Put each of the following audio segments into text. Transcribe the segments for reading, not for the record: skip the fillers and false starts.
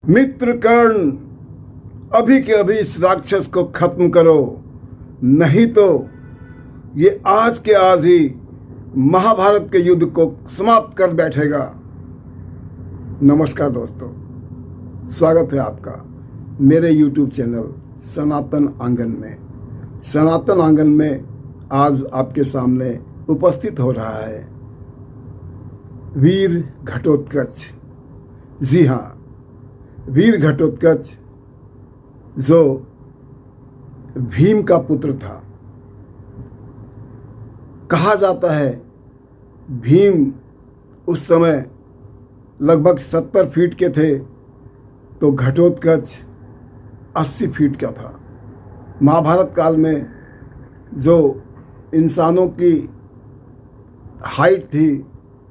मित्र कर्ण, अभी के अभी इस राक्षस को खत्म करो, नहीं तो ये आज के आज ही महाभारत के युद्ध को समाप्त कर बैठेगा। नमस्कार दोस्तों, स्वागत है आपका मेरे YouTube चैनल सनातन आंगन में। सनातन आंगन में आज आपके सामने उपस्थित हो रहा है वीर घटोत्कच। जी हाँ, वीर घटोत्कच जो भीम का पुत्र था। कहा जाता है भीम उस समय लगभग 70 फीट के थे तो घटोत्कच 80 फीट का था। महाभारत काल में जो इंसानों की हाइट थी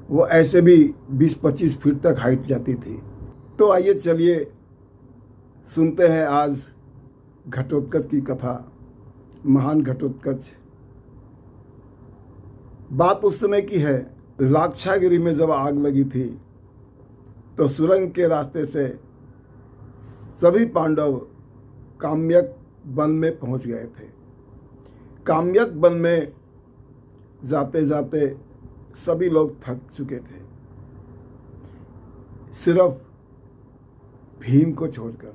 वो ऐसे भी 20-25 फीट तक हाइट जाती थी। तो आइए चलिए सुनते हैं आज घटोत्कच की कथा। महान घटोत्कच। बात उस समय की है, लाक्षागिरी में जब आग लगी थी तो सुरंग के रास्ते से सभी पांडव काम्यक वन में पहुंच गए थे। काम्यक वन में जाते जाते सभी लोग थक चुके थे, सिर्फ भीम को छोड़कर।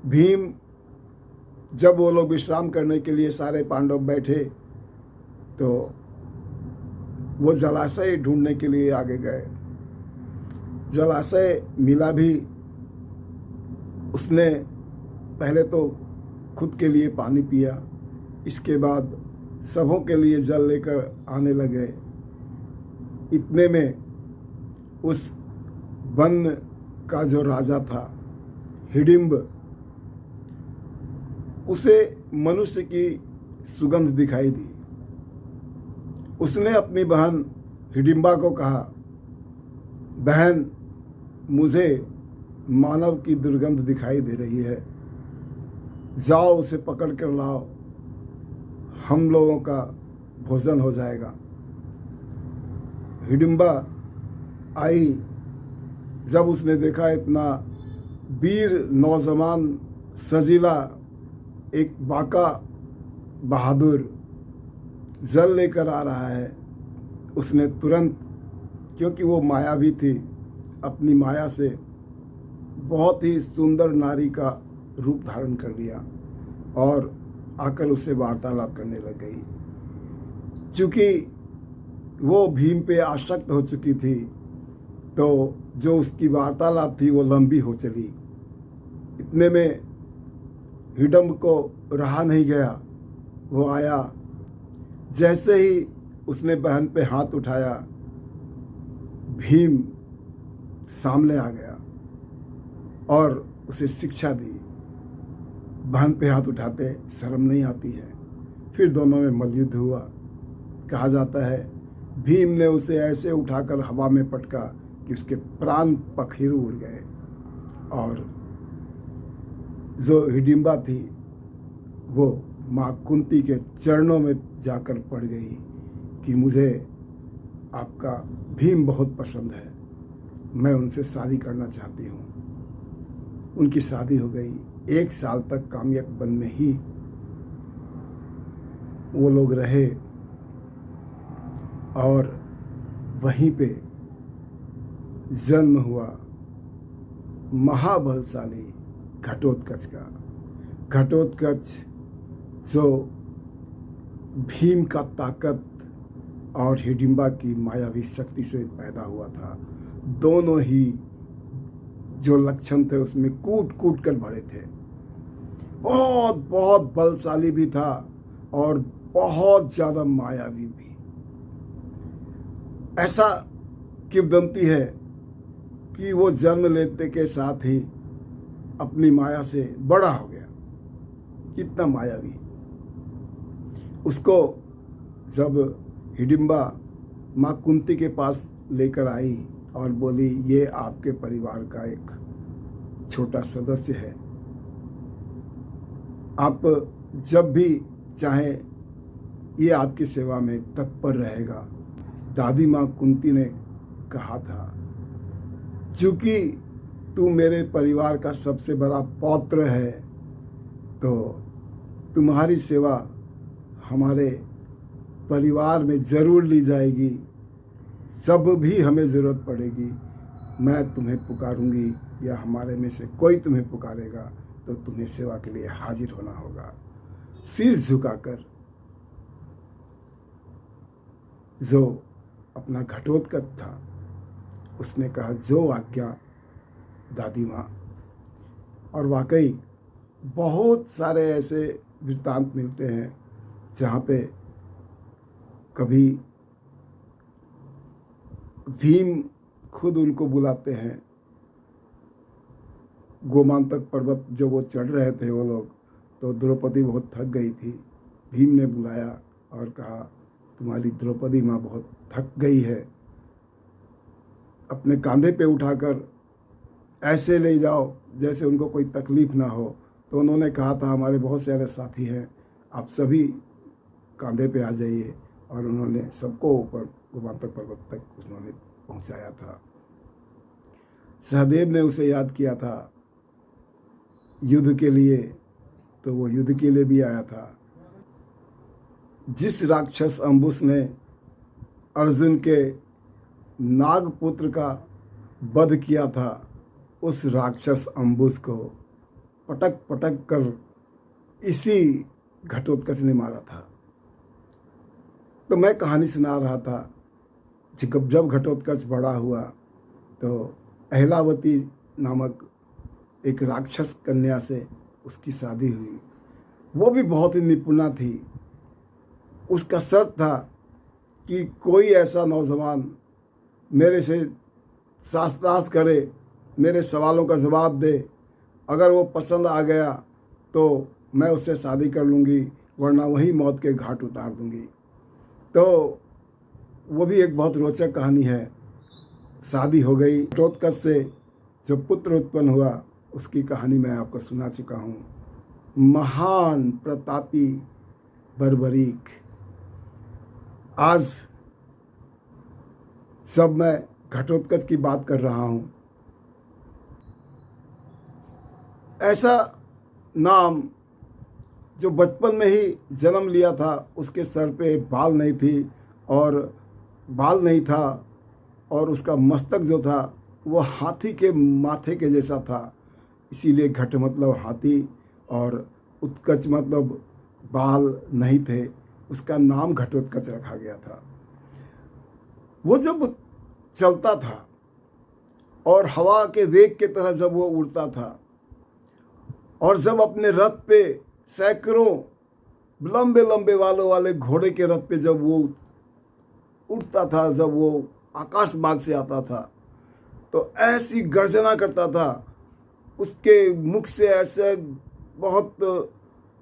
भीम, जब वो लोग विश्राम करने के लिए सारे पांडव बैठे तो वो जलाशय ढूंढने के लिए आगे गए। जलाशय मिला भी। उसने पहले तो खुद के लिए पानी पिया, इसके बाद सबों के लिए जल लेकर आने लगे। इतने में उस वन का जो राजा था हिडिंब, उसे मनुष्य की सुगंध दिखाई दी। उसने अपनी बहन हिडिंबा को कहा, बहन, मुझे मानव की दुर्गंध दिखाई दे रही है, जाओ उसे पकड़ कर लाओ, हम लोगों का भोजन हो जाएगा। हिडिंबा आई। जब उसने देखा इतना वीर नौजवान सजीला एक बाका बहादुर जल लेकर आ रहा है, उसने तुरंत, क्योंकि वो मायावी थी, अपनी माया से बहुत ही सुंदर नारी का रूप धारण कर लिया और आकर उससे वार्तालाप करने लग गई। चूँकि वो भीम पे आसक्त हो चुकी थी तो जो उसकी वार्तालाप थी वो लंबी हो चली। इतने में हिडिंब को रहा नहीं गया, वो आया। जैसे ही उसने बहन पे हाथ उठाया, भीम सामने आ गया और उसे शिक्षा दी। बहन पे हाथ उठाते शर्म नहीं आती है। फिर दोनों में मल्लयुद्ध हुआ। कहा जाता है भीम ने उसे ऐसे उठाकर हवा में पटका कि उसके प्राण पखेरु उड़ गए और जो हिडिंबा थी वो माँ कुंती के चरणों में जाकर पड़ गई कि मुझे आपका भीम बहुत पसंद है, मैं उनसे शादी करना चाहती हूँ। उनकी शादी हो गई। 1 साल तक काम्यक वन में ही वो लोग रहे और वहीं पे जन्म हुआ महाबलशाली घटोत्कच का। घटोत्कच जो भीम का ताकत और हिडिंबा की मायावी शक्ति से पैदा हुआ था। दोनों ही जो लक्षण थे उसमें कूट कूट कर भरे थे। बहुत बहुत बलशाली भी था और बहुत ज्यादा मायावी भी। ऐसा किंवदंती है कि वो जन्म लेते के साथ ही अपनी माया से बड़ा हो गया, इतना मायावी। उसको जब हिडिंबा माँ कुंती के पास लेकर आई और बोली, ये आपके परिवार का एक छोटा सदस्य है, आप जब भी चाहें ये आपकी सेवा में तत्पर रहेगा। दादी माँ कुंती ने कहा था चूंकि तू मेरे परिवार का सबसे बड़ा पौत्र है, तो तुम्हारी सेवा हमारे परिवार में ज़रूर ली जाएगी। जब भी हमें ज़रूरत पड़ेगी मैं तुम्हें पुकारूंगी, या हमारे में से कोई तुम्हें पुकारेगा तो तुम्हें सेवा के लिए हाजिर होना होगा। सिर झुकाकर जो अपना घटोत्कच था उसने कहा, जो आज्ञा दादी माँ। और वाकई बहुत सारे ऐसे वृत्तांत मिलते हैं जहाँ पे कभी भीम खुद उनको बुलाते हैं। गोमांतक पर्वत जो वो चढ़ रहे थे वो लोग, तो द्रौपदी बहुत थक गई थी। भीम ने बुलाया और कहा, तुम्हारी द्रौपदी माँ बहुत थक गई है, अपने कंधे पे उठाकर ऐसे ले जाओ जैसे उनको कोई तकलीफ ना हो। तो उन्होंने कहा था, हमारे बहुत सारे साथी हैं, आप सभी कंधे पे आ जाइए। और उन्होंने सबको ऊपर गोमांतक पर्वत तक उन्होंने पहुंचाया था। सहदेव ने उसे याद किया था युद्ध के लिए, तो वो युद्ध के लिए भी आया था। जिस राक्षस अम्बुस ने अर्जुन के नागपुत्र का वध किया था, उस राक्षस अम्बुस को पटक पटक कर इसी घटोत्कच ने मारा था। तो मैं कहानी सुना रहा था, जब घटोत्कच बड़ा हुआ तो अहलावती नामक एक राक्षस कन्या से उसकी शादी हुई। वो भी बहुत ही निपुणा थी। उसका शर्त था कि कोई ऐसा नौजवान मेरे से शास्त्रार्थ करे, मेरे सवालों का जवाब दे, अगर वो पसंद आ गया तो मैं उससे शादी कर लूँगी, वरना वही मौत के घाट उतार दूँगी। तो वो भी एक बहुत रोचक कहानी है। शादी हो गई। घटोत्कच से जो पुत्र उत्पन्न हुआ उसकी कहानी मैं आपको सुना चुका हूँ। महान प्रतापी बर्बरीक। आज जब मैं घटोत्कच की बात कर रहा हूँ, ऐसा नाम जो बचपन में ही जन्म लिया था, उसके सर पे बाल नहीं थी और बाल नहीं था, और उसका मस्तक जो था वो हाथी के माथे के जैसा था। इसीलिए घट मतलब हाथी और उत्कच मतलब बाल नहीं थे, उसका नाम घटोत्कच रखा गया था। वो जब चलता था और हवा के वेग के तरह जब वो उड़ता था, और जब अपने रथ पे सैकड़ों लंबे लंबे बालों वाले घोड़े के रथ पे जब वो उड़ता था, जब वो आकाश मार्ग से आता था, तो ऐसी गर्जना करता था। उसके मुख से ऐसे बहुत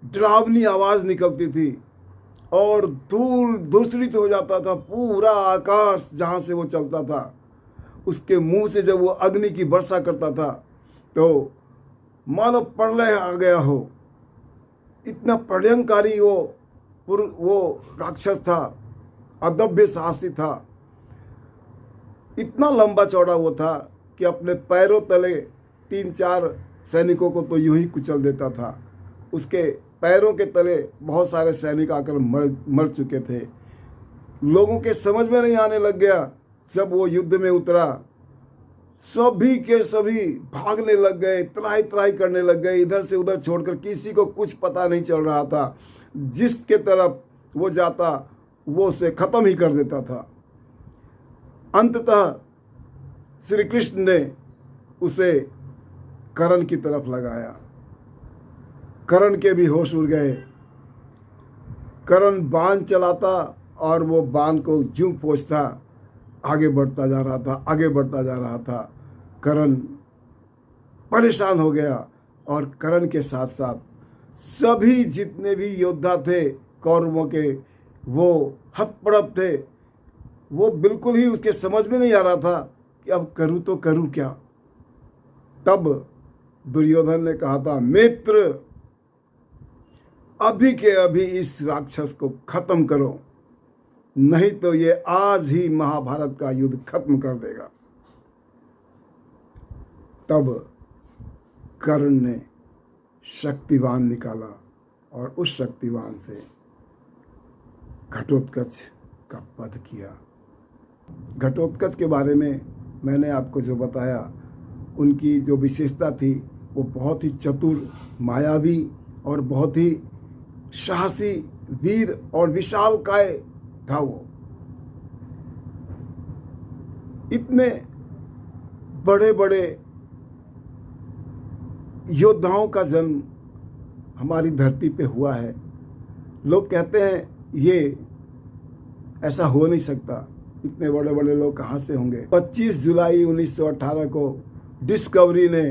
डरावनी आवाज़ निकलती थी और दूर दूसरित हो जाता था पूरा आकाश जहाँ से वो चलता था। उसके मुंह से जब वो अग्नि की वर्षा करता था तो मानो प्रलय आ गया हो। इतना प्रलयंकारी वो राक्षस था, अदभ्य साहसी था। इतना लंबा चौड़ा वो था कि अपने पैरों तले 3-4 सैनिकों को तो यूं ही कुचल देता था। उसके पैरों के तले बहुत सारे सैनिक आकर मर चुके थे। लोगों के समझ में नहीं आने लग गया। जब वो युद्ध में उतरा, सभी के सभी भागने लग गए, त्राही त्राही करने लग गए, इधर से उधर छोड़कर। किसी को कुछ पता नहीं चल रहा था। जिसके तरफ वो जाता वो उसे खत्म ही कर देता था। अंततः श्री कृष्ण ने उसे कर्ण की तरफ लगाया। कर्ण के भी होश उड़ गए। कर्ण बाण चलाता और वो बाण को यूं पहुँचता, आगे बढ़ता जा रहा था, आगे बढ़ता जा रहा था। कर्ण परेशान हो गया और कर्ण के साथ साथ सभी जितने भी योद्धा थे कौरवों के, वो हतप्रभ थे। वो बिल्कुल ही उसके समझ में नहीं आ रहा था कि अब करूं तो करूं क्या। तब दुर्योधन ने कहा था, मित्र अभी के अभी इस राक्षस को खत्म करो, नहीं तो ये आज ही महाभारत का युद्ध खत्म कर देगा। तब कर्ण ने शक्तिवान निकाला और उस शक्तिवान से घटोत्कच का वध किया। घटोत्कच के बारे में मैंने आपको जो बताया, उनकी जो विशेषता थी वो बहुत ही चतुर, मायावी और बहुत ही साहसी, वीर और विशालकाय था। वो इतने बड़े बड़े योद्धाओं का जन्म हमारी धरती पे हुआ है। लोग कहते हैं ये ऐसा हो नहीं सकता, इतने बड़े बड़े लोग कहाँ से होंगे। 25 जुलाई 1918 को डिस्कवरी ने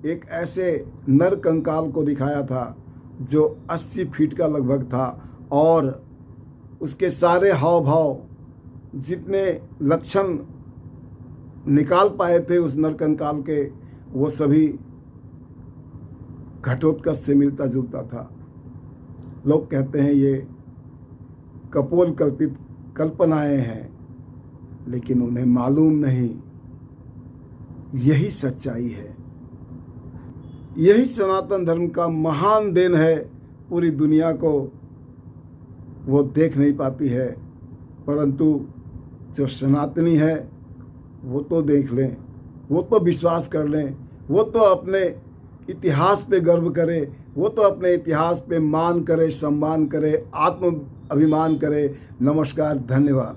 एक ऐसे नर कंकाल को दिखाया था जो 80 फीट का लगभग था और उसके सारे हाव भाव, जितने लक्षण निकाल पाए थे उस नर कंकाल के, वो सभी घटोत्कच से मिलता जुलता था। लोग कहते हैं ये कपोल कल्पित कल्पनाएं हैं, लेकिन उन्हें मालूम नहीं यही सच्चाई है। यही सनातन धर्म का महान देन है। पूरी दुनिया को वो देख नहीं पाती है, परंतु जो सनातनी है वो तो देख लें, वो तो विश्वास कर लें, वो तो अपने इतिहास पे गर्व करे, वो तो अपने इतिहास पे मान करे, सम्मान करे, आत्म अभिमान करे। नमस्कार, धन्यवाद।